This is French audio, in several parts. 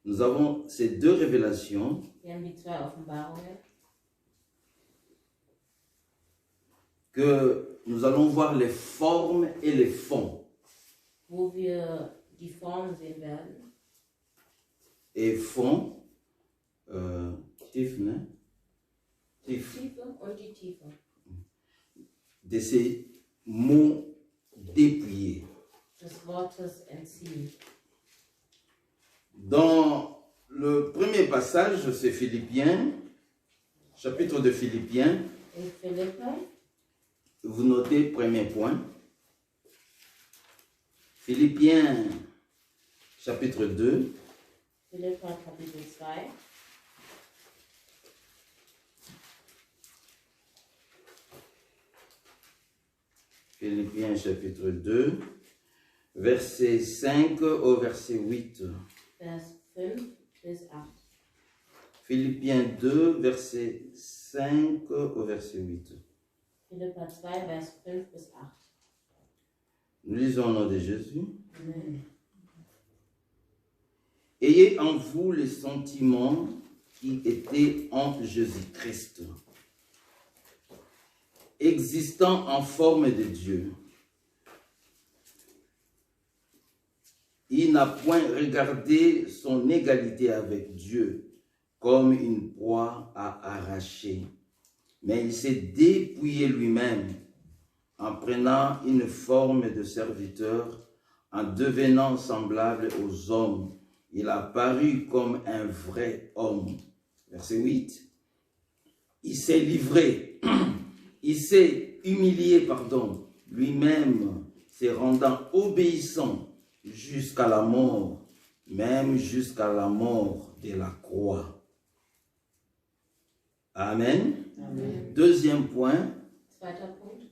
nous avons ces deux révélations Wir haben die zwei Offenbarungen, que nous allons voir les formes et les fonds. wo wir die Formen sehen werden. Et fonds, Tief, ne? Die Tief, Tiefe und die Tiefe. de ces mots dépouillés. Des Wortes entziehen. Dans le premier passage, c'est Philippiens, chapitre de Philippiens. In Philippa, Vous notez, premier point. Philippiens, chapitre 2. Philippa Kapitel 2. Philippiens, chapitre 2, verset 5 au verset 8. Vers 5 bis 8. Philippiens 2, verset 5 au verset 8. Philippa 2, Vers 5 bis 8. Nous lisons au nom de Jésus. Amen. Ayez en vous les sentiments qui étaient en Jésus-Christ, existant en forme de Dieu. Il n'a point regardé son égalité avec Dieu comme une proie à arracher, mais il s'est dépouillé lui-même en prenant une forme de serviteur, en devenant semblable aux hommes. Il a paru comme un vrai homme. Verset 8. Il s'est livré, il s'est humilié, lui-même, se rendant obéissant jusqu'à la mort, même jusqu'à la mort de la croix. Amen. Amen. Deuxième point, Zweiter Punkt.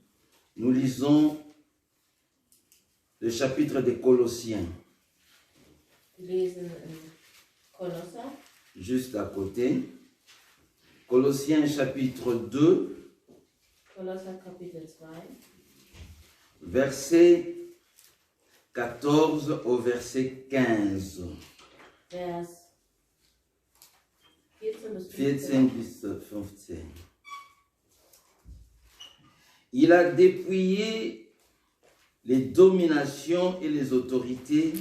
nous lisons le chapitre des Colossiens, Wir lesen in Kolosser, juste à côté. Colossiens chapitre 2, Kolosser Kapitel 2, verset 14 au verset 15. Vers 14 bis 14 15. bis 15. Il a dépouillé les dominations et les autorités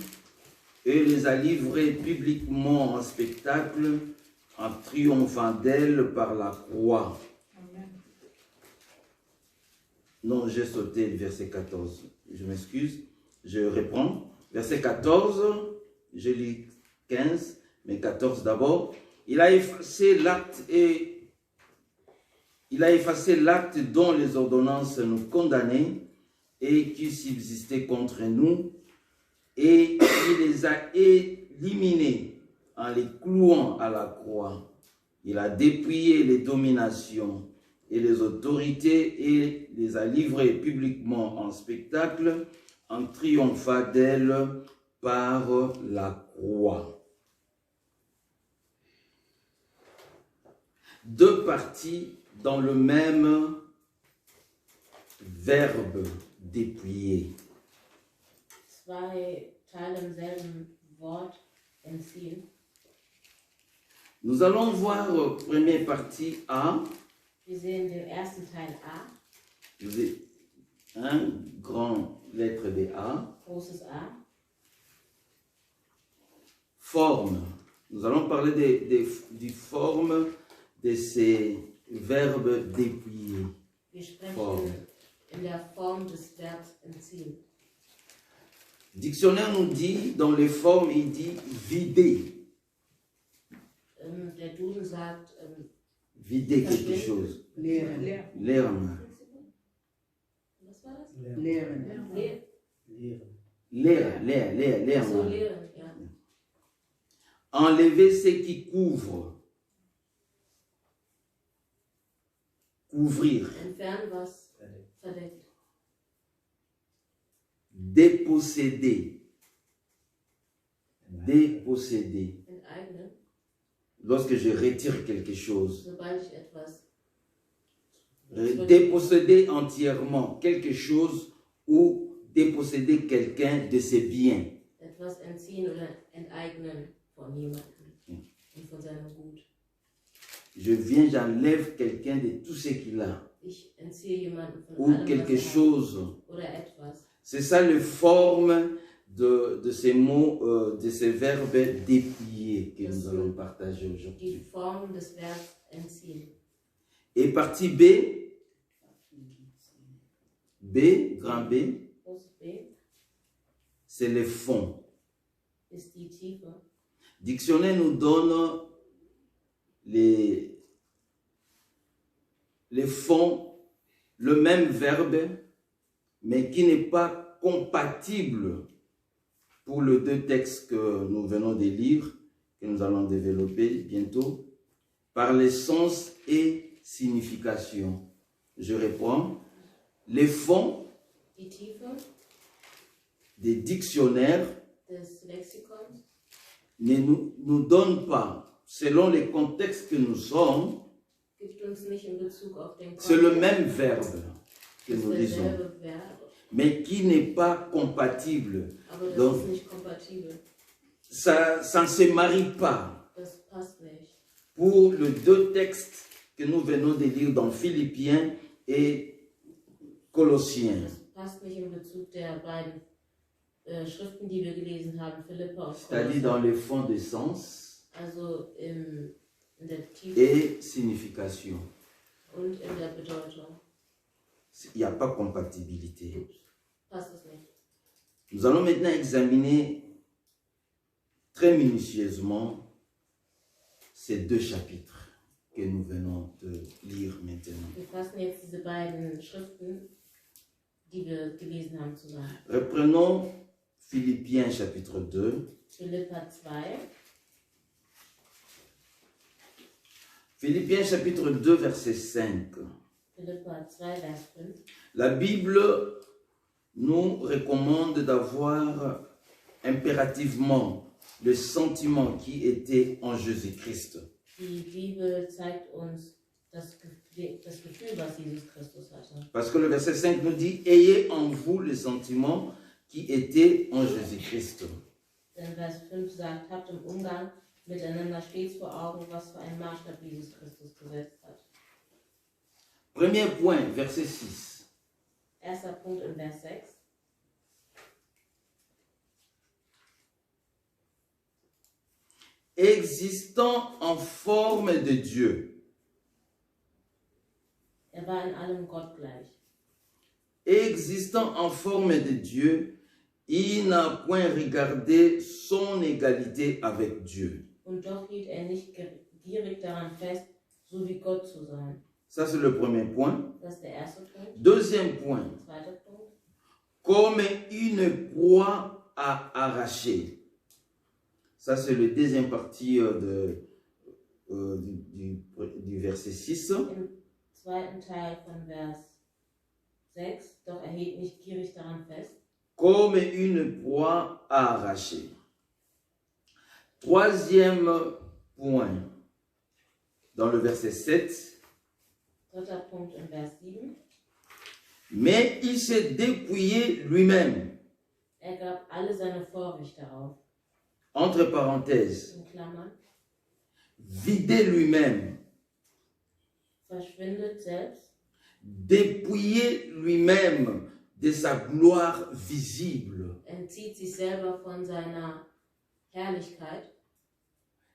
et les a livrées publiquement en spectacle en triomphant d'elles par la croix. Amen. Non, j'ai sauté le verset 14. Je m'excuse, je reprends. Verset 14, je lis 15, mais 14 d'abord. Il a effacé l'acte dont les ordonnances nous condamnaient et qui subsistait contre nous, et il les a éliminés en les clouant à la croix. Il a dépouillé les dominations et les autorités et les a livrées publiquement en spectacle en triomphant d'elles par la croix. Deux parties dans le même verbe dépouiller. Zwei Teile im selben Wort entziehen. Nous allons voir première partie A. Wir sehen den ersten Teil A, Vous avez un grand lettre de A. großes A. Forme. Nous allons parler des formes de ces verbes dépouiller. Wir sprechen Form. in der Form des Verbs entziehen. Dictionnaire nous dit, dans les formes, il dit vider. Der Duden sagt, Vider quelque chose. Leeren. Leeren. was war das? Leeren. Leeren. So leeren, ja. Enlever ce qui couvre. Couvrir. Entfernen, was verdeckt. Déposséder. Déposséder. Enteignen, Lorsque je retire quelque chose. sobald ich etwas Déposséder entièrement quelque chose ou déposséder quelqu'un de ses biens. entziehen oder enteignen von jemandem. und von seinem Gut. Je viens, j'enlève quelqu'un de tout ce qu'il a. Ich entziehe jemanden von Ou allem, quelque was er hat, chose. oder etwas. C'est ça la forme de ces mots, de ces verbes dépouiller que nous allons partager Die aujourd'hui. Form des Verbs entziehen. Et partie B, grand B, Großes B c'est le fond. ist die Tiefe. Dictionnaire nous donne les fonds, le même verbe, mais qui n'est pas compatible pour les deux textes que nous venons de lire, que nous allons développer bientôt, par les sens et signification. Je réponds, les fonds Die Tiefe des dictionnaires des Lexikons ne nous donnent pas, selon les contextes que nous sommes, gibt uns nicht in Bezug auf den c'est le Kontext même verbe que nous lisons, dasselbe Verb, mais qui n'est pas compatible. aber das Donc, ist nicht kompatibel. ça ne se marie pas. Das passt nicht. Pour les deux textes que nous venons de lire dans Philippiens et Colossiens. Das passt nicht in Bezug der beiden Schriften, die wir gelesen haben, Philippa und C'est-à-dire dans Kolosser. les fonds de sens Also in der Tiefe et signification. und in der Bedeutung. Il n'y a pas compatibilité. Passt es nicht. Nous allons maintenant examiner très minutieusement ces deux chapitres que nous venons de lire maintenant. Wir fassen jetzt diese beiden Schriften, die wir gelesen haben, zusammen. Reprenons Philippiens chapitre 2. Philippa 2, Philippiens chapitre 2 verset 5. Philippa 2, Vers 5. La Bible nous recommande d'avoir impérativement le sentiment qui était en Jésus-Christ. Die Bibel zeigt uns das Gefühl, was Jesus Christus hatte. Parce que le verset 5 nous dit « Ayez en vous le sentiment qui était en Jésus-Christ ». Denn Vers 5 sagt, habt im Umgang miteinander stets vor Augen, was für einen Maßstab Jesus Christus gesetzt hat. Premier point, verset 6. Erster Punkt in Vers 6. Existant en forme de Dieu. Er war in allem Gott gleich. Existant en forme de Dieu, il n'a point regardé son égalité avec Dieu. Und doch hielt er nicht gierig daran fest, so wie Gott zu sein. Ça, c'est le premier point. Das ist der erste Punkt. Deuxième point, Zweiter Punkt. comme une proie à arracher. Ça, c'est le deuxième partie du verset 6. Im zweiten Teil von Vers 6. Doch er hielt nicht gierig daran fest. Comme une proie à arracher. Troisième point, dans le verset 7. Dritter Punkt in Vers 7. Mais il s'est dépouillé lui-même. Er gab alle seine Vorrechte auf. Entre parenthèses, In Klammern. vidé lui-même. Verschwindet selbst. Dépouillé lui-même de sa gloire visible. Entzieht sich selber von seiner Herrlichkeit.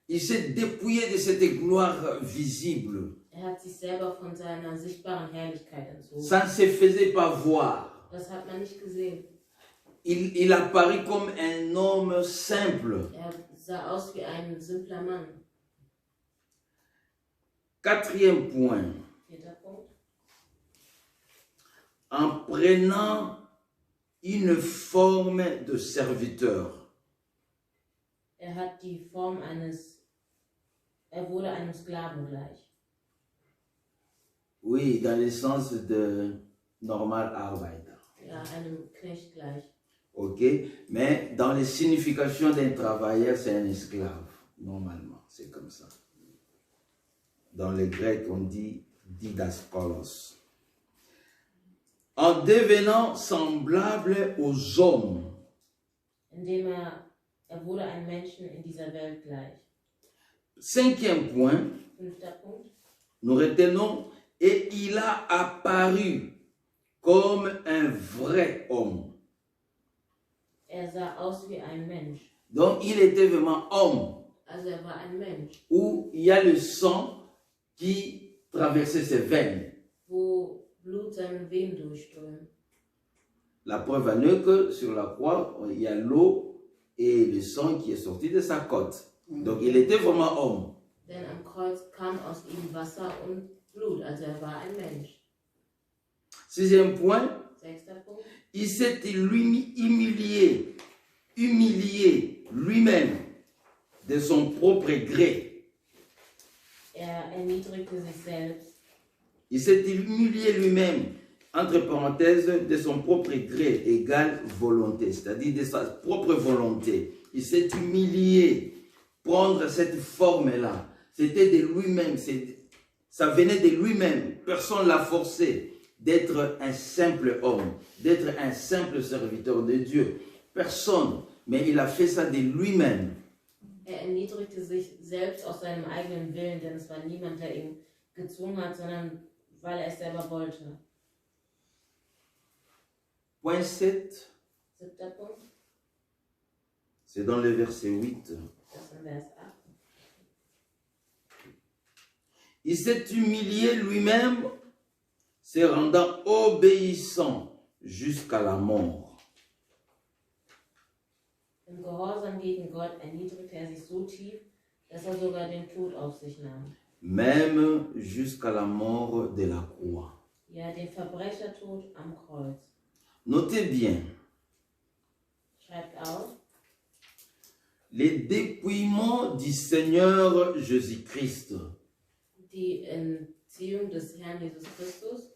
Il s'est dépouillé de cette gloire visible. Er hat sich selber von seiner sichtbaren Herrlichkeit entzogen. Ça ne se faisait pas voir. Das hat man nicht gesehen. Il apparaît comme un homme simple. Er sah aus wie ein simpler Mann. Quatrième point. Vierter Punkt. En prenant une forme de serviteur. Er hat die Form er wurde einem Sklaven gleich. Oui, dans le sens de normal Arbeiter. Ja, einem Knecht gleich. Ok, mais dans les significations d'un travailleur, c'est un esclave, normalement, c'est comme ça. Dans le grec, on dit didaskalos. En devenant semblable aux hommes. Indem er wurde einem Menschen in dieser Welt gleich. Cinquième point, Fünfter Punkt. nous retenons, et il a apparu comme un vrai homme. Sah aus wie ein Mensch. Donc il était vraiment homme, Also war ein Mensch, où il y a le sang qui traversait ses veines. wo Blut seinen Venen durchströmt. La preuve en est que sur la croix, il y a l'eau et le sang qui est sorti de sa côte. Donc il était vraiment homme. Denn am Kreuz kam aus ihm Wasser und Blut, also war ein Mensch. Sixième point, Sechster Punkt. il s'est humilié lui-même de son propre gré. Erniedrigte sich selbst. Il s'est humilié lui-même, entre parenthèses, de son propre gré, égale volonté, c'est-à-dire de sa propre volonté. Il s'est humilié, prendre cette forme-là. C'était de lui-même, ça venait de lui-même. Personne ne l'a forcé d'être un simple homme, d'être un simple serviteur de Dieu. Personne, mais il a fait ça de lui-même. Erniedrigte sich selbst aus seinem eigenen Willen, denn es war niemand, der ihn gezwungen hat, sondern weil er es selber wollte. Point 7, Siebter Punkt. c'est dans le verset 8. Das ist in Vers 8. Il s'est humilié lui-même, se rendant obéissant jusqu'à la mort. Im Gehorsam gegen Gott erniedrigte er sich so tief, dass er sogar den Tod auf sich nahm. Même jusqu'à la mort de la croix. Ja, den Verbrechertod am Kreuz. Notez bien, Schreibt auf, les dépouillements du Seigneur Jésus-Christ die Entziehung des Herrn Jesus Christus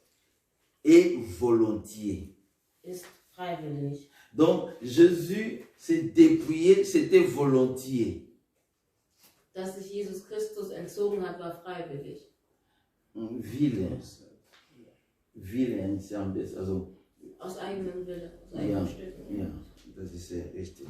est volontiers. ist freiwillig. Donc Jésus s'est dépouillé, c'était volontiers. Dass sich Jesus Christus entzogen hat, war freiwillig. Vilain, also Aus eigenem Wille, aus eigenen Stücken. ja, das ist sehr richtig.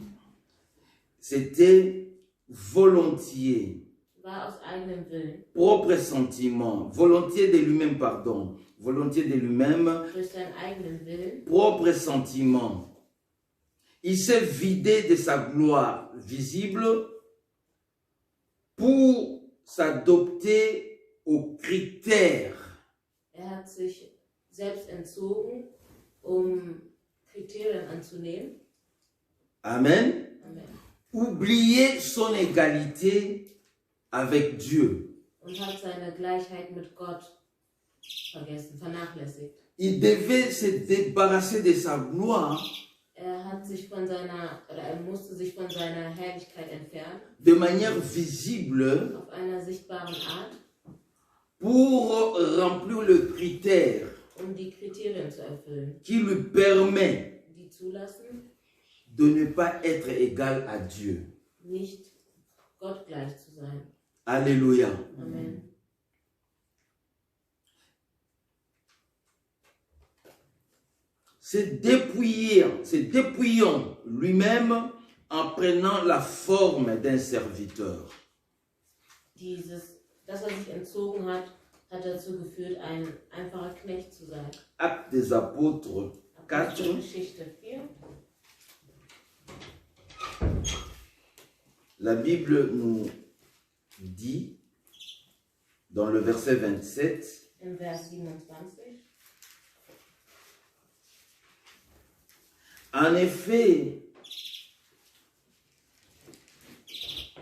C'était volontiers. War aus eigenem Willen. Propre sentiment, volontiers de lui-même, pardon, volontiers de lui-même, Durch seinen eigenen Willen. propre sentiment. Il s'est vidé de sa gloire visible pour s'adopter aux critères. Hat sich selbst entzogen, Kriterien anzunehmen. Amen. Amen. Oublier son égalité avec Dieu. Und hat seine Gleichheit mit Gott vergessen, vernachlässigt. Il devait se débarrasser de sa gloire Er musste sich von seiner Herrlichkeit entfernen, de manière visible auf einer sichtbaren Art, pour remplir le critère die Kriterien zu erfüllen, qui lui permet die zulassen, de ne pas être égal à Dieu. nicht Gott gleich zu sein. Alléluia. Amen. Se dépouillant lui-même en prenant la forme d'un serviteur. Dass er sich entzogen hat, hat dazu geführt, ein einfacher Knecht zu sein. Actes des Apôtres 4. Geschichte 4. La Bible nous dit, dans le verset 27, Im Vers 27. en effet,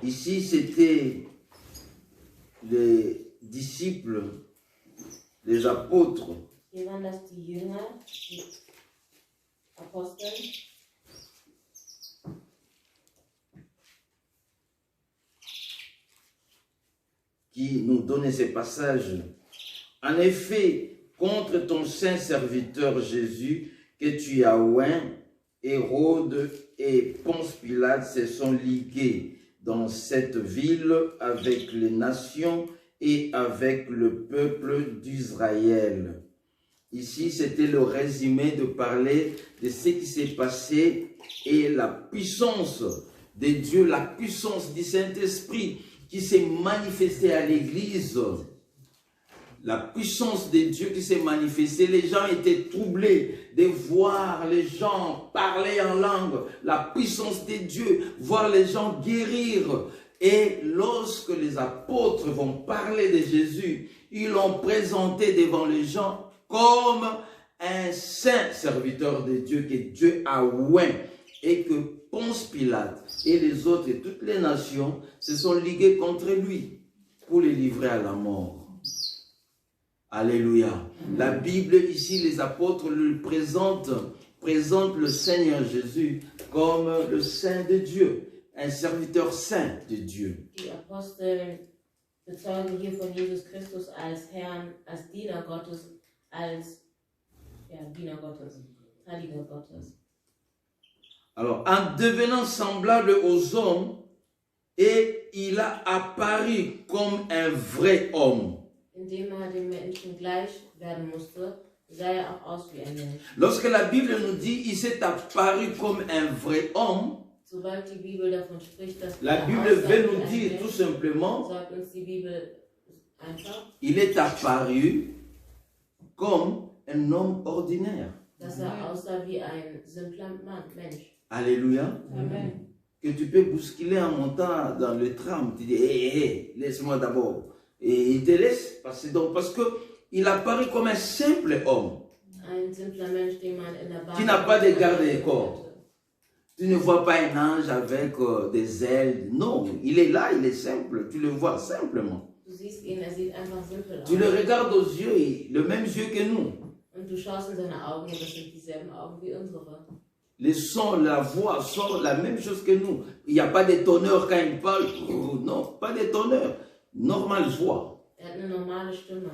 ici c'était les disciples, les apôtres, Hier waren das die Jünger, die Apostel, qui nous donnait ces passages. En effet, contre ton saint serviteur Jésus, que tu as oint, Hérode et Ponce Pilate se sont ligués dans cette ville avec les nations et avec le peuple d'Israël. Ici, c'était le résumé de parler de ce qui s'est passé et la puissance de Dieu, la puissance du Saint-Esprit qui s'est manifestée à l'église, la puissance de Dieu qui s'est manifestée, les gens étaient troublés de voir les gens parler en langue, la puissance de Dieu, voir les gens guérir. Et lorsque les apôtres vont parler de Jésus, ils l'ont présenté devant les gens comme un saint serviteur de Dieu que Dieu a oint, et que Ponce Pilate et les autres et toutes les nations se sont ligués contre lui pour le livrer à la mort. Alléluia. La Bible ici, les apôtres le présentent le Seigneur Jésus comme le Saint de Dieu, un serviteur saint de Dieu. Die Apostel bezeugen hier von Jesus Christus als Herrn, als Diener Gottes, als Diener Gottes, Heiliger Gottes. Alors, en devenant semblable aux hommes, et il a apparu comme un vrai homme. Indem den Menschen gleich werden musste, sah auch aus wie ein Mensch. Lorsque la Bible nous dit il s'est apparu comme un vrai homme, Sobald die Bibel davon spricht, dass la Bible veut nous dire tout simplement, sagt uns die Bibel einfach, il est apparu comme un homme ordinaire. dass aussah wie ein simpler Mensch. Alléluia. Amen. Que tu peux bousculer en montant dans le tram, tu dis, hé, laisse-moi d'abord. Et il te laisse passer. Donc, parce qu'il apparaît comme un simple homme. Ein simpler Mensch, den man in der Bahn Tu n'as pas de garde-corps. Tu ne vois pas un ange avec des ailes. Non, il est là, il est simple. Tu le vois simplement. Du siehst ihn, sieht einfach simpel aus. Tu le regardes aux yeux, le même yeux que nous. Und du schaust in seine Augen und das sind dieselben Augen wie unsere. Les sons, la voix sont la même chose que nous. Il n'y a pas de tonneur quand il parle. Non, pas de tonneur. Normale voix. Er hat eine normale Stimme.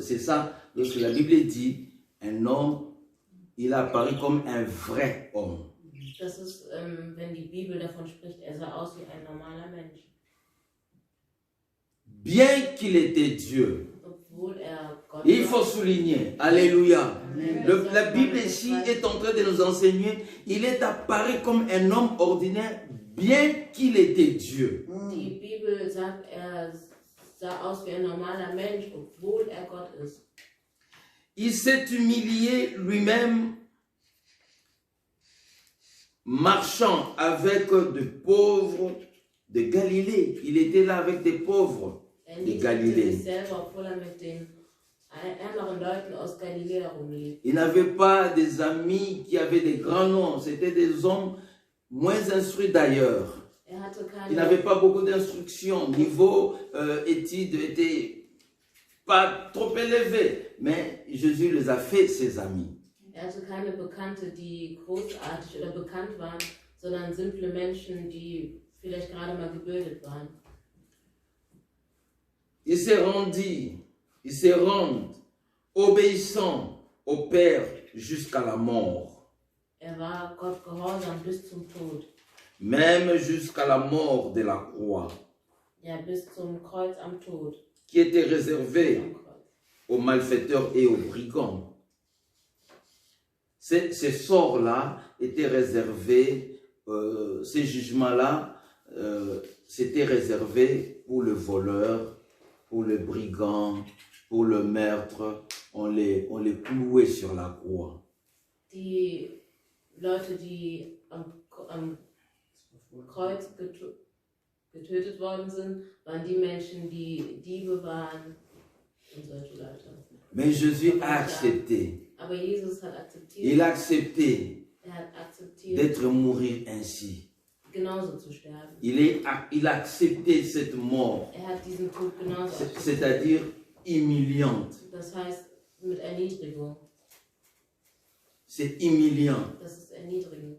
C'est ça, lorsque la Bible dit, un homme, il apparaît comme un vrai homme. Das ist, wenn die Bibel davon spricht, er sah aus wie ein normaler Mensch. Bien qu'il était Dieu. Obwohl Gott Il war. faut souligner, alléluia. La Bible ici est en train de nous enseigner, il est apparu comme un homme ordinaire, bien qu'il était Dieu. Die Bibel sagt, sah aus wie ein normaler Mensch, obwohl Gott ist. Il s'est humilié lui-même, marchant avec des pauvres de Galilée. Il était là avec des pauvres de Galilée. Sich selber, obwohl mit den ärmeren Leuten aus Galiläa rumlief. Il n'avait pas des amis qui avaient des grands noms. C'était des hommes moins instruits d'ailleurs. Hatte Il keine, n'avait pas beaucoup d'instruction. Niveau études était pas trop élevé. Mais Jésus les a fait ses amis. hatte keine Bekannte, die großartig oder bekannt waren, sondern simple Menschen, die vielleicht gerade mal gebildet waren. Il s'est rendu obéissant au Père jusqu'à la mort. War Gott gehorsam bis zum Tod. Même jusqu'à la mort de la croix, Ja, bis zum Kreuz am Tod. qui était réservée Am Kreuz. aux malfaiteurs et aux brigands. Ces sorts-là étaient réservés, ces jugements-là, c'était réservé pour le voleur, pour le brigand, pour le meurtre. On les clouait sur la croix. Die Leute, die am Kreuz getötet worden sind, waren die Menschen, die Diebe waren und solche Leute. Mais Jésus a accepté. Aber Jesus hat akzeptiert. Il a accepté Hat akzeptiert, d'être mourir ainsi. genauso zu sterben. Il a accepté cette mort, Hat diesen Tod genauso akzeptiert. c'est-à-dire humiliante. Das heißt, mit Erniedrigung. C'est humiliant Das ist erniedrigend.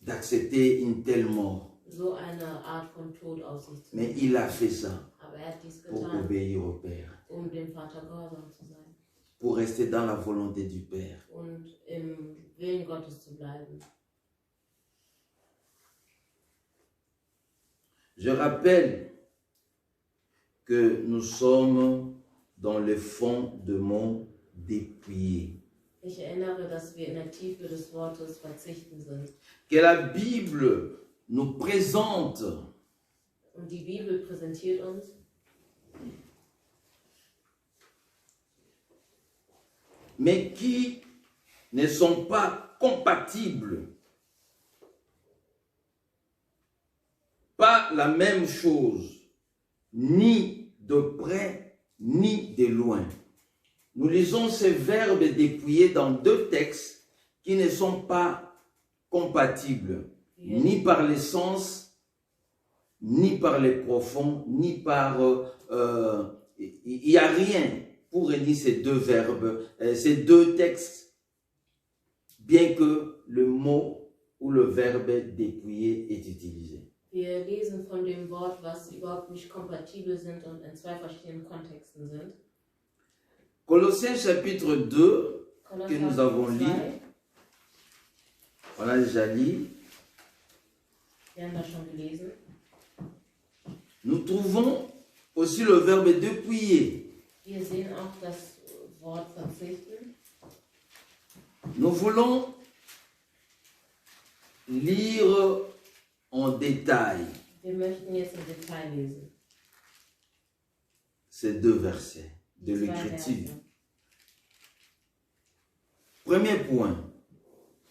d'accepter une telle mort. So eine Art von Tod auf sich zu Mais nehmen. il a fait ça Aber hat dies pour getan, obéir au Père, dem Vater gehorsam zu sein pour rester dans la volonté du Père. und im Willen Gottes zu bleiben. Je rappelle que nous sommes dans le fond de mon dépouillé. Ich erinnere, dass wir in der Tiefe des Wortes verzichten sind. Que la Bible nous présente Und die Bibel präsentiert uns, mais qui ne sont pas compatibles. Pas la même chose, ni de près, ni de loin. Nous lisons ces verbes dépouillés dans deux textes qui ne sont pas compatibles, ni par les sens, ni par les profonds, ni par... il n'y a rien pour réunir ces deux verbes, ces deux textes, bien que le mot ou le verbe dépouillé est utilisé. wir lesen von dem Wort, was überhaupt nicht kompatibel sind und in zwei verschiedenen Kontexten sind. Colossiens chapitre 2, que nous avons lu, 2, on a déjà lu, wir haben das schon gelesen. nous trouvons aussi le verbe dépouiller. Wir sehen auch das Wort verzichten. Nous voulons lire en détail Wir möchten jetzt im Detail lesen. ces deux versets de Die zwei l'Écriture. Verse. Premier point,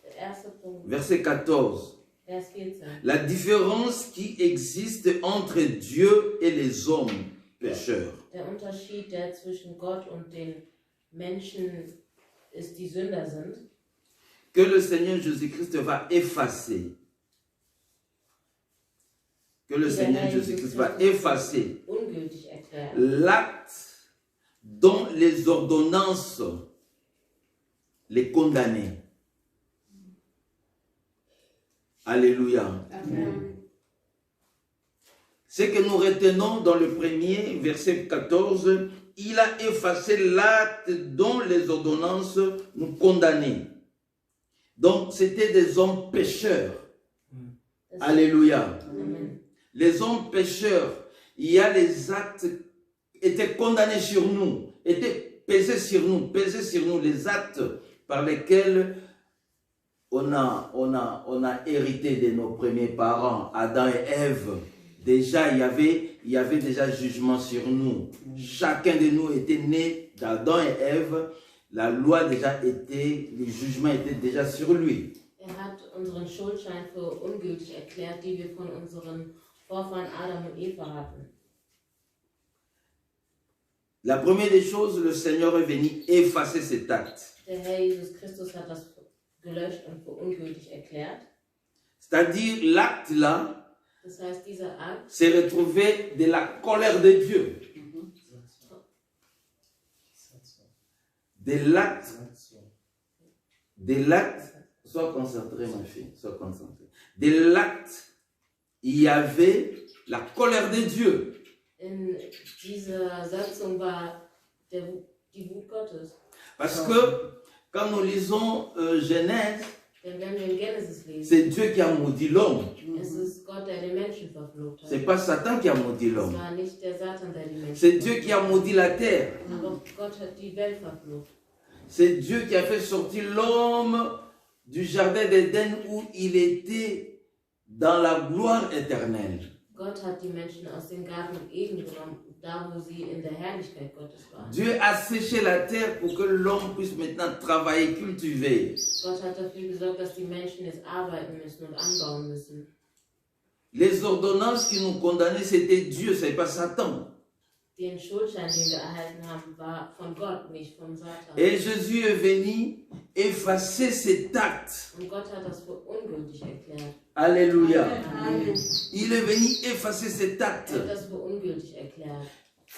Der erste Punkt, verset 14. Vers 14. La différence qui existe entre Dieu et les hommes pécheurs. Der Unterschied, der zwischen Gott und den Menschen ist, die Sünder sind, Que le Seigneur Jésus-Christ va effacer. Que le Seigneur Jésus-Christ va effacer ungültig erklärt. l'acte dont les ordonnances les condamnaient. Alléluia. Amen. Ce que nous retenons dans le premier verset 14, il a effacé l'acte dont les ordonnances nous condamnaient. Donc c'était des hommes pécheurs. Alléluia. Amen. Les hommes pécheurs, il y a les actes étaient condamnés sur nous, étaient pesés sur nous les actes par lesquels on a hérité de nos premiers parents, Adam et Ève. Déjà, il y avait déjà jugement sur nous. Chacun de nous était né d'Adam et Ève. La loi déjà était, les jugements étaient déjà sur lui. Hat unseren Schuldschein für ungültig erklärt, die wir von unseren Vorfahren Adam und Eva hatten. La première des choses, le Seigneur est venu effacer cet acte. Der Herr Jesus Christus hat das gelöscht und für ungültig erklärt. C'est-à-dire, l'acte là Das heißt, dieser Akt s'est retrouvé de la colère de Dieu. De l'acte, sois concentré ma fille, sois concentré. De l'acte, il y avait la colère de Dieu. in dieser Satzung war die Wut Gottes. Parce que quand nous lisons Genèse, Denn wenn wir in Genesis lesen, c'est Dieu qui a maudit l'homme. es ist Gott, der den Menschen verflucht hat. C'est pas Satan qui a maudit Es l'homme. war nicht der Satan, der die Menschen C'est Dieu qui a maudit la terre. Aber Gott hat die Welt verflucht. C'est Dieu qui a fait sortir l'homme du jardin d'Éden où il était dans la gloire éternelle. Gott hat die Menschen aus dem Garten Eden genommen, da wo sie in der Herrlichkeit Gottes waren. Dieu a séché la terre pour que l'homme puisse maintenant travailler, cultiver. Gott hat dafür gesorgt, dass die Menschen jetzt arbeiten müssen und anbauen müssen. Les ordonnances qui nous condamnaient, c'était Dieu, c'est pas Satan. Den Schuldschein, den wir erhalten haben, war von Gott, nicht von Satan. Et Jésus est venu effacer cet acte. Und Gott hat das für ungültig erklärt. Alléluia. Amen. Il est venu effacer cet acte. Er hat das für ungültig erklärt.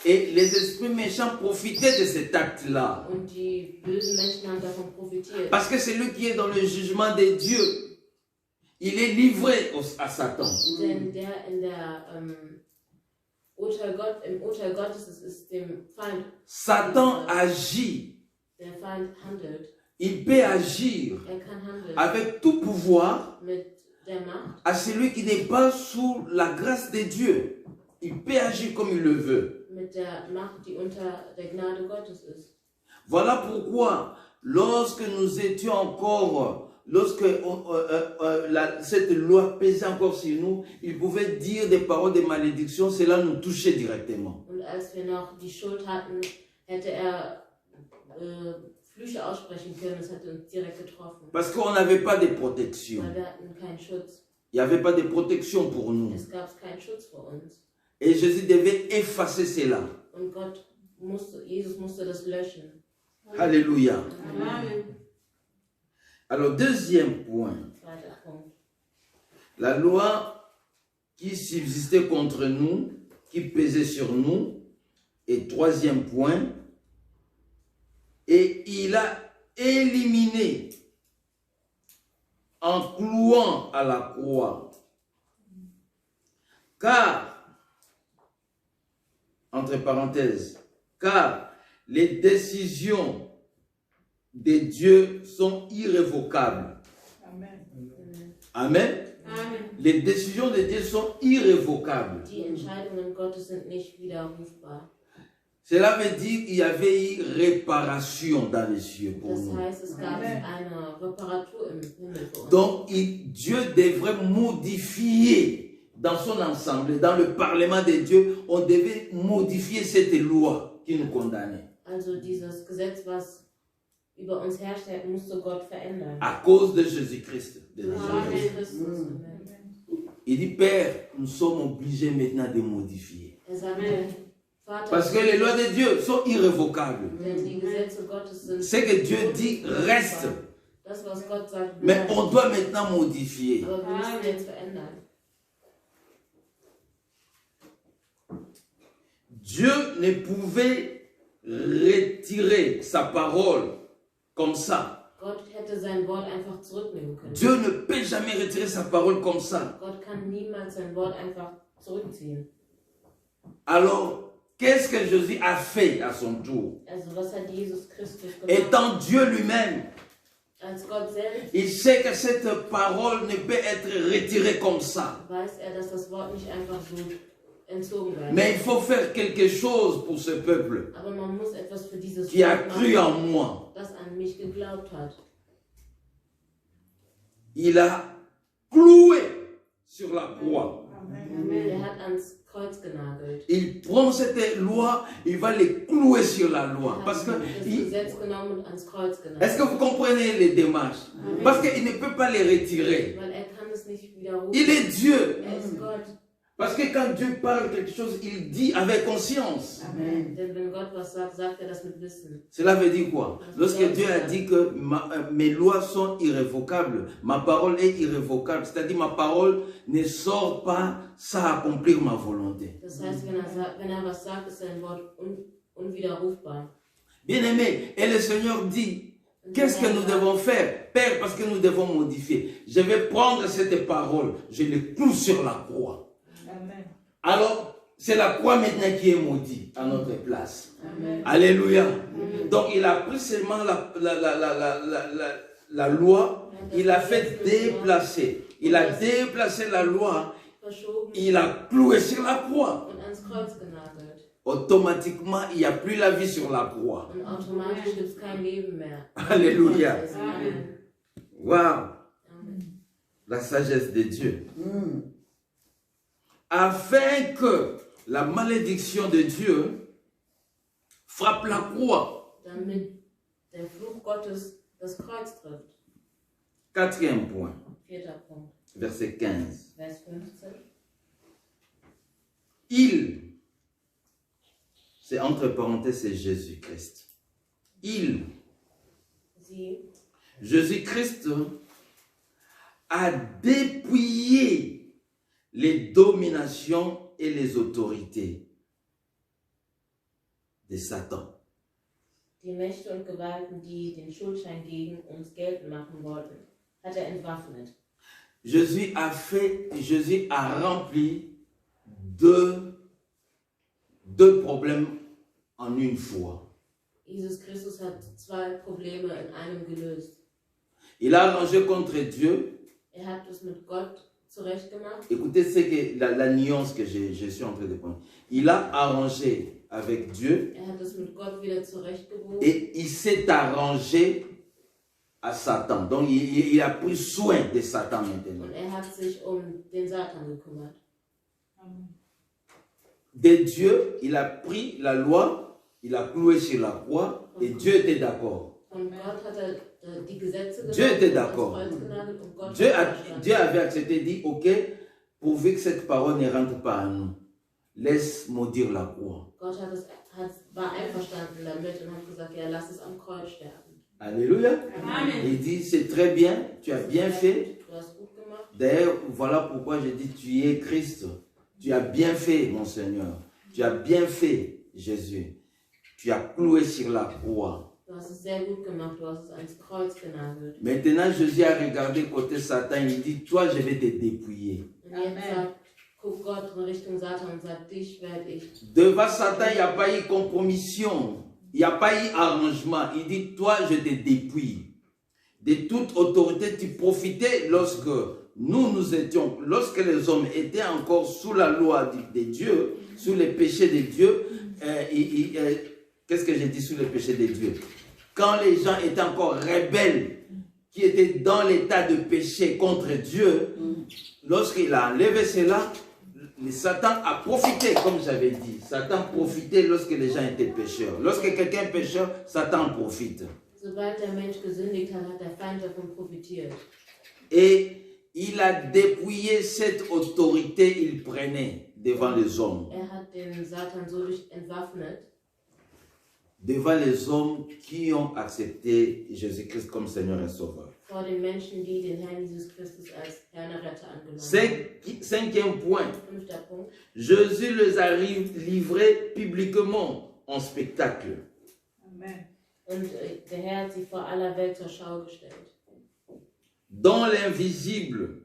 Et les esprits méchants profitaient de cet acte-là. Und die bösen Menschen haben davon profitiert. Parce que celui qui est dans le jugement de Dieu, il est livré à Satan. Denn der in der im Urteil Gottes ist dem Feind. Satan agit. Der Feind handelt. Il peut agir Er kann handeln avec tout pouvoir mit der Macht. à celui qui n'est pas sous la grâce de Dieu. Il peut agir comme il le veut. Mit der Macht, die unter der Gnade Gottes ist. Voilà pourquoi, lorsque nous étions encore lorsque cette loi pesait encore sur nous, il pouvait dire des paroles de malédiction, cela nous touchait directement. Und als wir noch die Schuld hatten, hätte er Flüche aussprechen können, das hätte uns direkt getroffen. Parce qu'on n'avait pas de protection. Weil wir hatten keinen Schutz. Il n'y avait pas de protection pour nous. Es gab keinen Schutz für uns. Et Jésus devait effacer cela. Und Jesus musste das löschen. Alléluia. Amen. Alors, deuxième point. Zweiter Punkt. La loi qui subsistait contre nous, qui pesait sur nous. Et troisième point. Et il a éliminé en clouant à la croix. Car, entre parenthèses, car les décisions de Dieu sont irrévocables. Amen. Amen. Amen. Les décisions de Dieu sont irrévocables. Die Entscheidungen Gottes sind nicht widerrufbar. Cela veut dire qu'il y avait eu réparation dans les cieux pour Das nous. heißt, es gab eine Reparatur im Himmel für uns. Donc, Dieu devrait modifier dans son ensemble, dans le Parlement de Dieu, on devait modifier cette loi qui nous condamnait. Also dieses Gesetz, was über uns herrscht, musste Gott verändern. À cause de Jésus-Christ. de Durch Nazareth. Jesus Christus. Amen. Il dit, Père, nous sommes obligés maintenant de modifier. Er sagte, Vater, Parce que les lois de Dieu sont irrévocables. denn die Gesetze Gottes sind Ce que Dieu dit reste. das, was Gott sagt, Mais bleibt. on doit maintenant modifier. Aber wir müssen jetzt verändern. Dieu ne pouvait retirer sa parole comme ça. Gott hätte sein Wort einfach zurücknehmen können. Dieu ne peut jamais retirer sa parole comme ça. Gott kann niemals sein Wort einfach zurückziehen. Alors, qu'est-ce que Jésus a fait à son tour? Also was hat Jesus Christus gemacht? Étant Dieu lui-même, Als Gott selbst il sait que cette parole ne peut être retirée comme ça. weiß er, dass das Wort nicht einfach so entzogen werden Mais il faut faire quelque chose pour ce peuple Aber man muss etwas für dieses qui a Volk cru machen, en moi. das an mich geglaubt hat. Il a cloué sur la croix. Er hat ans Kreuz genagelt. Il prend cette loi, il va les clouer sur la loi. Er Parce hat que, das il- Gesetz genommen und ans Kreuz est-ce que genagelt. vous comprenez les démarches? Parce qu'il ne peut pas les retirer. Weil er kann es nicht widerrufen. Il est Dieu. Er ist Gott. Parce que quand Dieu parle quelque chose, il dit avec conscience. Denn wenn Gott was sagt, sagt er das mit Wissen. Cela veut dire quoi? Lorsque Dieu a dit que mes lois sont irrévocables, ma parole est irrévocable, c'est-à-dire ma parole ne sort pas sans accomplir ma volonté. Das heißt, wenn er was sagt, ist sein Wort unwiderrufbar. Bien aimé, et le Seigneur dit, qu'est-ce que nous devons faire? Père, parce que nous devons modifier. Je vais prendre cette parole, je les cloue sur la croix. Amen. Alors, c'est la croix maintenant qui est maudite à notre place. Amen. Alléluia. Donc, il a pris seulement la loi, il a fait déplacer. Il a déplacé la loi, Verschoben il a cloué sur la croix. und ans Kreuz genagelt. Automatiquement, il n'y a plus la vie sur la croix. Und automatisch gibt es kein Leben mehr. Alléluia. Amen. Waouh. Amen. La sagesse de Dieu. Afin que la malédiction de Dieu frappe la croix. Damit der Fluch Gottes das Kreuz trifft. Quatrième point, Vierter Punkt. verset 15. Vers 15. Il, c'est entre parenthèses, c'est Jésus-Christ. Il, Sie, Jésus-Christ a dépouillé les dominations et les autorités de Satan. die Mächte und Gewalten, die den Schuldschein gegen uns geltend machen wollten, hat er entwaffnet. Jésus a rempli deux problèmes en une fois. Jesus Christus hat zwei Probleme in einem gelöst. Il a arrangé contre Dieu. Er hat es mit Gott zurechtgemacht. Écoutez la nuance que je suis en train de prendre. Il a arrangé avec Dieu Er hat es mit Gott wieder zurechtgewogen. et il s'est arrangé à Satan. Donc il a pris soin de Satan maintenant. Und hat sich den Satan gekümmert. De Dieu, il a pris la loi, il a cloué sur la croix et Dieu était d'accord. Von Gott hat die Gesetze Dieu était ans d'accord. Kreuz genagelt und Gott Dieu, hat verstanden. Dieu avait accepté, dit, ok, pourvu que cette parole ne rentre pas en nous, laisse maudire la croix. Gott war einverstanden damit und hat gesagt, ja, lass es am Kreuz sterben. Alléluia. Amen. Il dit, c'est très bien, tu as bien fait. Du hast gut gemacht. D'ailleurs, voilà pourquoi je dis, tu es Christ. Tu as bien fait, mon Seigneur. Tu as bien fait, Jésus. Tu as cloué sur la croix. Du hast es sehr gut gemacht, du hast es ans Kreuz genagelt. Maintenant, Jésus a regardé côté Satan, il dit, toi, je vais te dépouiller. Und jetzt guckt Gott in Richtung Satan und sagt, dich werde ich. Devant Satan, il n'y a pas eu compromission. Il n'y a pas eu arrangement. Il dit, toi, je te dépouille. De toute autorité, tu profitais lorsque nous étions, lorsque les hommes étaient encore sous la loi de Dieu, sous les péchés de Dieu. Qu'est-ce que j'ai dit sous les péchés de Dieu? Quand les gens étaient encore rebelles, qui étaient dans l'état de péché contre Dieu, lorsqu'il a enlevé cela, Satan a profité, comme j'avais dit. Satan profitait lorsque les gens étaient pécheurs. Lorsque quelqu'un est pécheur, Satan en profite. Sobald der Mensch gesündigt hat, hat der Feind davon profitiert. Et il a dépouillé cette autorité, il prenait devant les hommes. Hat den Satan so entwaffnet. Devant les hommes qui ont accepté Jésus-Christ comme Seigneur et Sauveur. Vor den Menschen, die den Herrn Jesus Christus als Herrn und Retter angenommen haben. Cinquième point. Fünfter Punkt. Jésus les a livrés publiquement en spectacle. Amen. Und der Herr hat sie vor aller Welt zur Schau gestellt. Dans l'invisible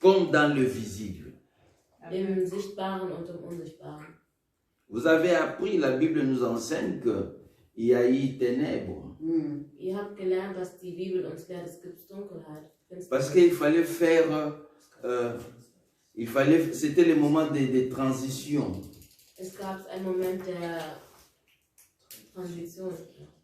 comme dans le visible. Im Sichtbaren und im Unsichtbaren. Vous avez appris, la Bible nous enseigne qu'il y a eu ténèbres. Ihr habt gelernt, dass die Bibel uns lehrt, es gibt Dunkelheit. Parce qu'il fallait faire, c'était le moment de transition. Es gab einen Moment der Transition.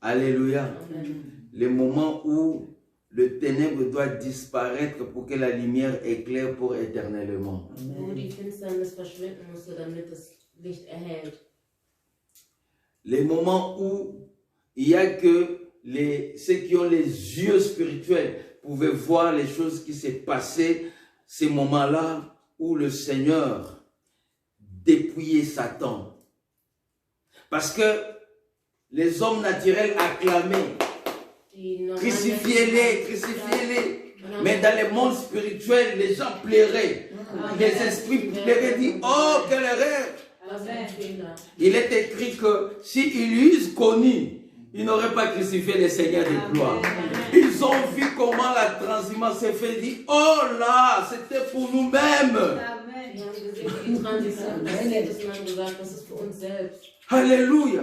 Alléluia. Amen. Le moment où le ténèbre doit disparaître pour que la lumière éclaire pour éternellement. Wo die Finsternis verschwinden musste, damit das Licht erhält. Les moments où il n'y a que ceux qui ont les yeux spirituels pouvaient voir les choses qui s'est passées, ces moments-là où le Seigneur dépouillait Satan. Parce que les hommes naturels acclamaient, crucifiez-les, crucifiez-les. Mais dans le monde spirituel, les gens pleuraient. Les esprits pleuraient, disent, oh, quelle erreur! Il est écrit que s'ils eussent connu, ils n'auraient pas crucifié le Seigneur de gloire. Ils ont vu comment la transhumance s'est fait, dit, oh là, c'était pour nous-mêmes. Alléluia.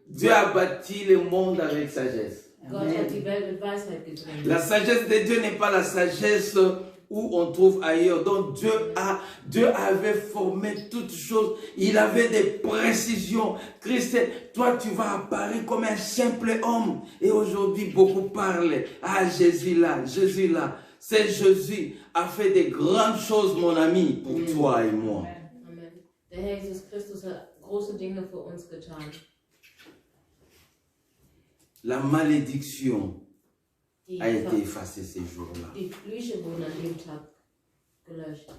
Dieu a bâti le monde avec sagesse. La sagesse de Dieu n'est pas la sagesse où on trouve ailleurs. Donc Dieu avait formé toutes choses. Il avait des précisions. Christ, toi tu vas apparaître comme un simple homme. Et aujourd'hui beaucoup parlent. Ah, Jésus là, Jésus là. C'est Jésus a fait de grandes choses, mon ami, pour toi et moi. Amen. Der Herr Jesus Christus hat große Dinge für uns getan. La malédiction a été effacée ces jours-là. Die Flüche wurden an dem Tag gelöscht.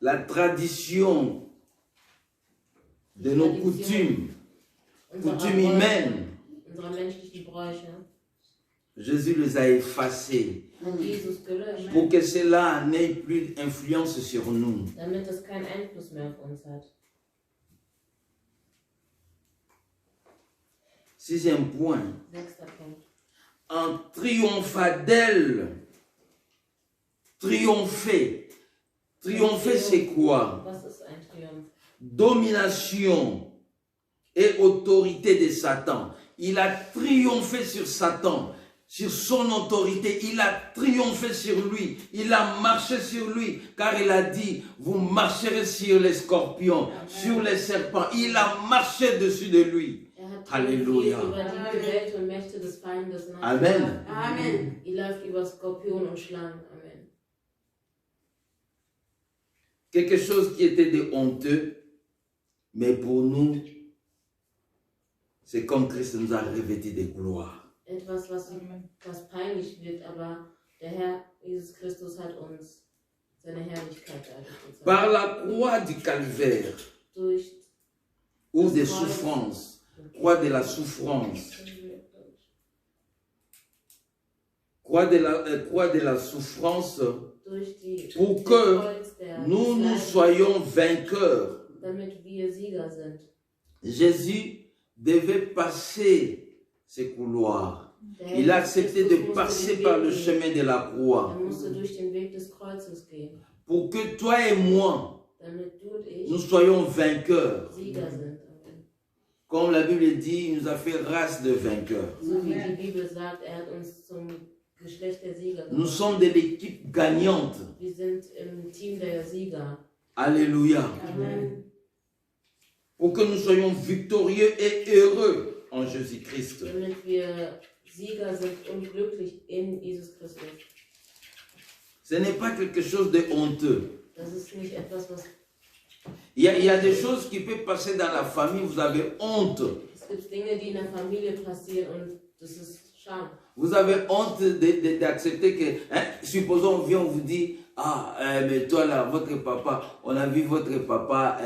La tradition de nos coutumes, coutumes humaines, unsere menschlichen Bräuche, Jésus les a effacées Jesus gelöscht, pour que cela n'ait plus d'influence sur nous. damit es keinen Einfluss mehr auf uns hat. Sixième point. Sechster Punkt. En triomphant d'elle. Triompher. Triompher, c'est quoi? Was ist ein Triumph? Domination et autorité de Satan. Il a triomphé sur Satan, sur son autorité. Il a triomphé sur lui. Il a marché sur lui, car il a dit, vous marcherez sur les scorpions, sur les serpents. Il a marché dessus de lui. hat Halleluja. über die Gewalt und Mächte des Feindes. Amen. Amen. Ihr läuft über Skorpion und Schlangen. Amen. Quelque chose qui était de honteux, mais pour nous, c'est comme Christ nous a revêtis de gloire. Etwas, was peinlich wird, aber der Herr Jesus Christus hat uns seine Herrlichkeit gezeigt. Par la croix du calvaire, Durch ou des souffrances, croix de la souffrance, croix de la souffrance, durch die pour das que Kreuz der nous des Leidens, soyons vainqueurs. damit wir Sieger sind. Jésus devait passer ces couloirs. Der Il a Herr accepté Jesus de musste passer den par le Weg gehen. chemin de la croix musste durch den Weg des Kreuzes gehen, pour que toi et moi, damit du und ich nous soyons vainqueurs. Sieger sind. Amen. Comme la Bible dit, il nous a fait race de vainqueurs. So wie die Bibel sagt, er hat uns zum Geschlecht der Sieger Nous gemacht. sommes de l'équipe gagnante. Wir sind im Team der Sieger. Alléluia. Amen. Pour que nous soyons victorieux et heureux en Jésus-Christ. Damit wir Sieger sind und glücklich in Jesus Christus. Ce n'est pas quelque chose de honteux. Das ist nicht etwas, was... Il y a des choses qui peuvent passer dans la famille, vous avez honte. Es gibt Dinge, die in der Familie passieren und das ist Scham. Vous avez honte d'accepter que, hein, supposons on vient, on vous dit, ah, mais toi là, votre papa, on a vu votre papa,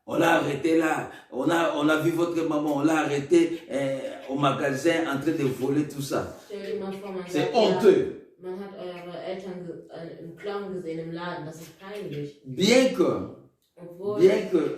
on l'a arrêté là, on a vu votre maman, on l'a arrêté au magasin en train de voler tout ça. Stell dir mal vor, man C'est sagt, honteux. ja, man hat eure Eltern im Clown gesehen im Laden, das ist peinlich. Bien que Obwohl,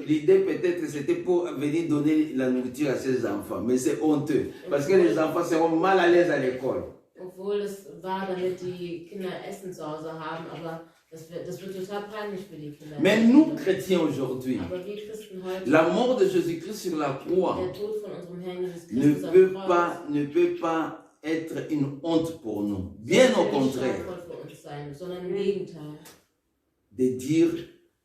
l'idée peut-être c'était pour venir donner la nourriture à ses enfants, mais c'est honteux parce que les enfants seront mal à l'aise à l'école. obwohl es war, damit die Kinder Essen zu Hause haben, aber das wird total peinlich für die Kinder. Mais nous, chrétiens aujourd'hui, Aber wir Christen heute, la mort de Jésus-Christ sur la croix der Tod von unserem Herrn Jesus ne Christus peut am pas, Kreuz, ne peut pas être une honte pour nous. Bien au soll nicht contraire, strafvoll für uns sein, sondern im Gegenteil. de dire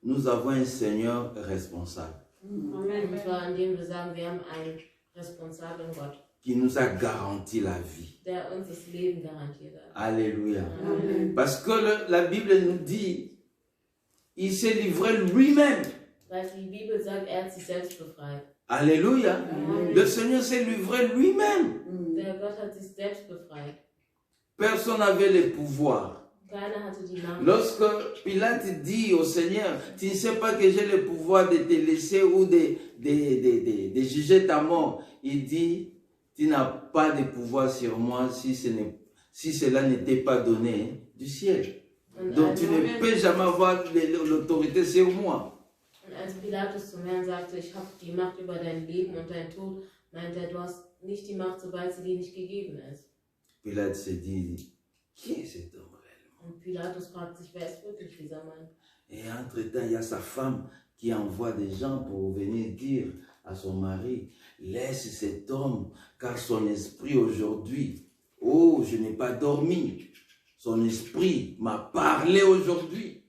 nous avons un Seigneur responsable Amen. Und zwar indem wir sagen, wir haben einen responsablen Gott, qui nous a garanti la vie. der uns das Leben garantiert hat. Alléluia. Amen. Parce que la Bible nous dit, il s'est livré lui-même. Weil die Bibel sagt, er hat sich selbst befreit. Alléluia. Amen. Le Seigneur s'est livré lui-même. Der Gott hat sich selbst befreit. Personne n'avait le pouvoir. Keiner hatte die Macht. Lorsque Pilate dit au Seigneur, tu ne sais pas que j'ai le pouvoir de te laisser ou de juger ta mort, il dit, tu n'as pas de pouvoir sur moi si cela n'était pas donné du ciel. Und Donc als, tu ne peux jamais avoir l'autorité sur moi. und als Pilatus zum Herrn sagte, ich habe die Macht über dein Leben und dein Tod, meinte er, du hast nicht die Macht, sobald sie dir nicht gegeben ist. Pilate se dit, qui est cet homme réellement? Und Pilatus fragt sich, wer ist wirklich dieser Mann? Et entre-temps, il y a sa femme qui envoie des gens pour venir dire à son mari, laisse cet homme, car son esprit aujourd'hui, oh, je n'ai pas dormi. Son esprit m'a parlé aujourd'hui.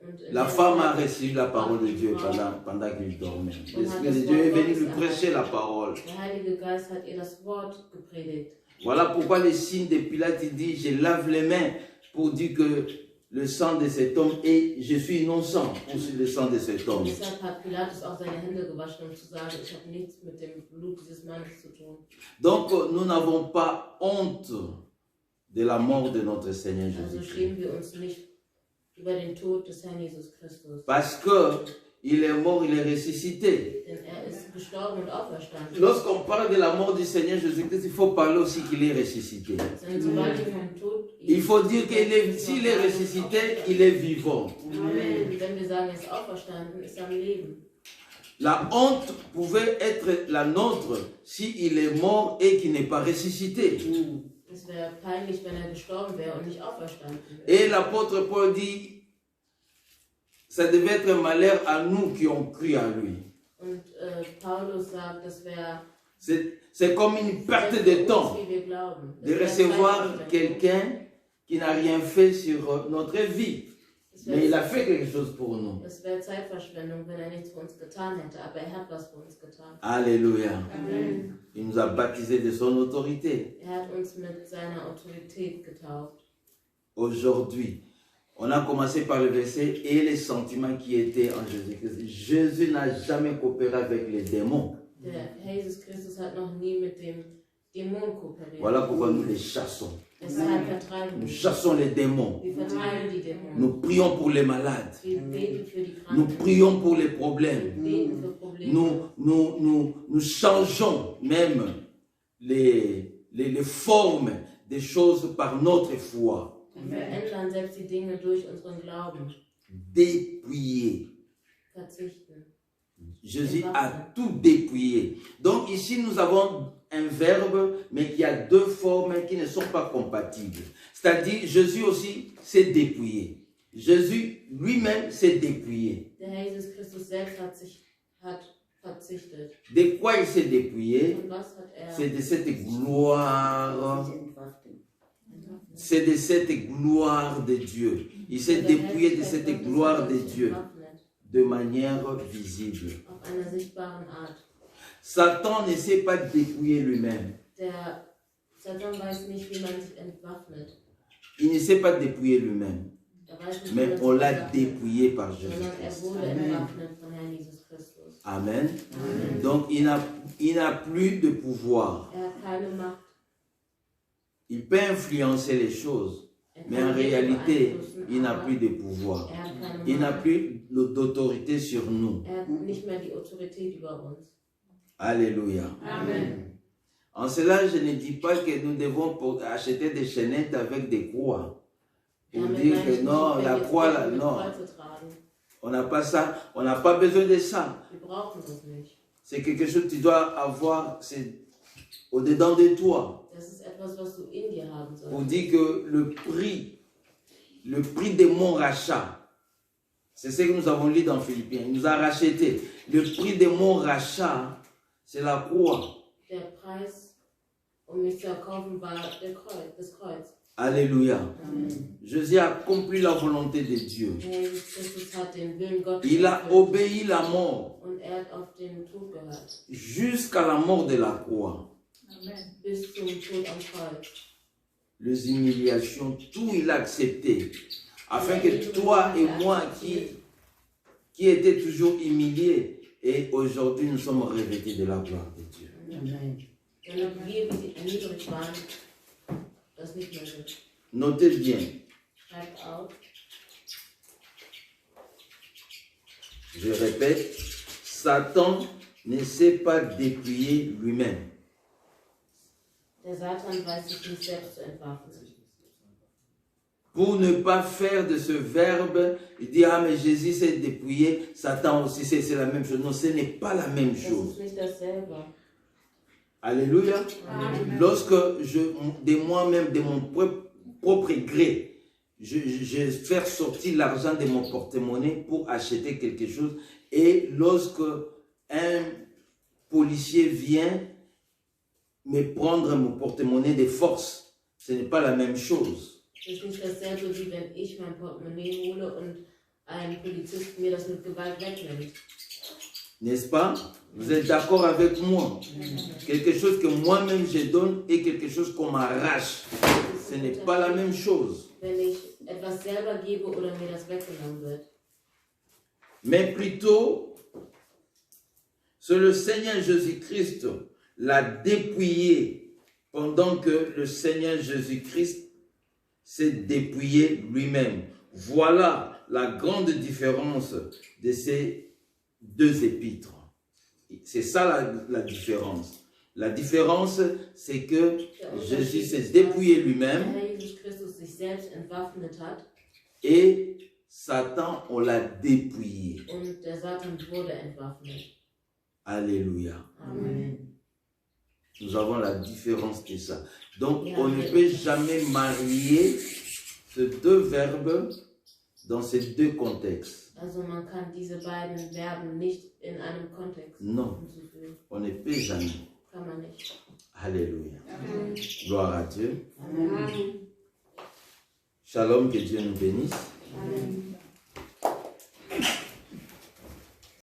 Und La femme a reçu la parole de Dieu pendant qu'il dormait. L'Esprit de Dieu est venu lui prêcher la parole. Der Heilige Geist hat ihr das Wort gepredigt. Voilà pourquoi le signe de Pilate il dit, je lave les mains pour dire que le sang de cet homme et je suis innocent pour le sang de cet homme. Und deshalb hat Pilatus auch seine Hände gewaschen, um zu sagen, ich habe nichts mit dem Blut dieses Mannes zu tun. Donc nous n'avons pas honte de la mort de notre Seigneur Also Jésus-Christ. schämen wir uns nicht über den Tod des Herrn Jesus Christus. Parce qu'il est mort, il est ressuscité. Denn er ist gestorben und auferstanden. Lorsqu'on parle de la mort du Seigneur Jésus-Christ, il faut parler aussi qu'il est ressuscité. Denn sobald wir vom Tod Il faut dire qu'il s'il est ressuscité, il est vivant. Amen. Wenn wir sagen, er ist auferstanden, ist er am Leben. La honte pouvait être la nôtre s'il est mort et qu'il n'est pas ressuscité. Es wäre peinlich, wenn er gestorben wäre und nicht auferstanden wäre. Et l'apôtre Paul dit, ça devait être un malheur à nous qui ont cru à lui. Und Paulus sagt, das wäre C'est comme une perte de temps wie wir glauben. de recevoir quelqu'un qui n'a rien fait sur notre vie. Mais il a fait quelque chose pour nous. Es wäre Zeitverschwendung, wenn nichts für uns getan hätte, aber hat was für uns getan. Alléluia. Amen. Il nous a baptisés de son autorité. Hat uns mit seiner Autorität getauft. Aujourd'hui, on a commencé par le verset et les sentiments qui étaient en Jésus-Christ. Jésus n'a jamais coopéré avec les démons. Der Jesus Christus hat noch nie mit dem Dämon kooperiert. Voilà pourquoi nous les chassons. Deshalb vertreiben Nous wir. chassons les démons. Wir vertreiben die Dämonen. Nous prions pour les malades. Wir beten für die Nous Kranken. prions pour les problèmes. Wir beten für Probleme. Nous changeons même les formes des choses par notre foi. Wir verändern selbst die Dinge durch unseren Glauben. Dépouiller. Verzichten. Jésus a tout dépouillé. Donc ici nous avons un verbe, mais qui a deux formes qui ne sont pas compatibles. C'est-à-dire Jésus aussi s'est dépouillé. Jésus lui-même s'est dépouillé. Der Herr Jesus Christus selbst hat verzichtet. De quoi il s'est dépouillé? Und was hat er? C'est de cette gloire. C'est de cette gloire de Dieu. Il s'est dépouillé de cette gloire de Dieu de manière visible. Auf einer sichtbaren Art. Satan ne s'est pas dépouillé lui-même. Der Satan weiß nicht, wie man sich entwaffnet. Il ne s'est pas dépouillé lui-même. Er weiß nicht, wie Mais man on sich l'a entwaffnet, dépouillé par sondern er Jésus-Christ. wurde entwaffnet von Herrn Jesus Christus. Amen. Donc il n'a plus de pouvoir. Er hat keine Macht. Il peut influencer les choses, Er mais kann en Dinge réalité, beeinflussen, il n'a aber plus de pouvoir. er hat keine Il n'a Macht. plus d'autorité sur nous. Er hat nicht mehr die Autorität über uns. Alléluia. Amen. En cela, je ne dis pas que nous devons acheter des chaînettes avec des croix. Pour Damit dire meine ich que nicht, non, wenn la wir croix, Kreuze mit non. Kreuze tragen. On n'a pas ça. On n'a pas besoin de ça. Wir brauchen das nicht. C'est quelque chose que tu dois avoir, c'est au-dedans de toi. Das ist etwas, was du in dir haben Pour sollst. dire que le prix de mon rachat, c'est ce que nous avons lu dans Philippiens. Il nous a racheté. Le prix de mon rachat, c'est la croix. Der Preis, mich zu erkaufen, war das Kreuz. Alléluia. Amen. Jésus a accompli la volonté de Dieu. Jesus Christus hat den Willen Gottes Il a erfüllt obéi la mort und er hat auf den Tod gehört. jusqu'à la mort de la croix. Bis zum Tod am Kreuz. Les humiliations, tout il a accepté. Afin que toi et moi qui étaient toujours humiliés, et aujourd'hui nous sommes revêtus de la gloire de Dieu. Sondern wir, die erniedrigt waren, das nicht mehr sind. Notez bien, Schreibt auf. je répète, Satan ne s'est pas dépouillé lui-même. Der Satan weiß sich nicht selbst zu entwaffnen. Pour ne pas faire de ce verbe, il dit, ah mais Jésus s'est dépouillé, Satan aussi, c'est la même chose. Non, ce n'est pas la même Das chose. ist nicht dasselbe. Alléluia. Amen. Lorsque de moi-même, de mon propre gré, je fais sortir l'argent de mon porte-monnaie pour acheter quelque chose, et lorsque un policier vient me prendre mon porte-monnaie de force, ce n'est pas la même chose. Das ist nicht dasselbe, wie wenn ich mein Portemonnaie hole und ein Polizist mir das mit Gewalt wegnimmt. N'est-ce pas? Vous êtes d'accord avec moi? Quelque chose que moi-même je donne et quelque chose qu'on m'arrache. Ce n'est pas la même chose. Wenn ich etwas selber gebe oder mir das weggenommen wird. Mais plutôt, c'est le Seigneur Jésus-Christ l'a dépouillé pendant que le Seigneur Jésus-Christ s'est dépouillé lui-même. Voilà la grande différence de ces deux épîtres. C'est ça la différence. La différence, c'est que Jésus s'est dépouillé lui-même Der Herr Jesus Christus sich selbst entwaffnet hat et Satan, on l'a dépouillé. und der Satan wurde entwaffnet. Alléluia. Amen. Nous avons la différence de ça. Donc, on ne peut jamais marier ces deux verbes dans ces deux contextes. Also man kann diese beiden Verben nicht in einem Kontext Non, hinzufügen. on ne peut jamais. Kann man nicht. Alléluia. Amen. Gloire à Dieu. Amen. Shalom, que Dieu nous bénisse. Amen.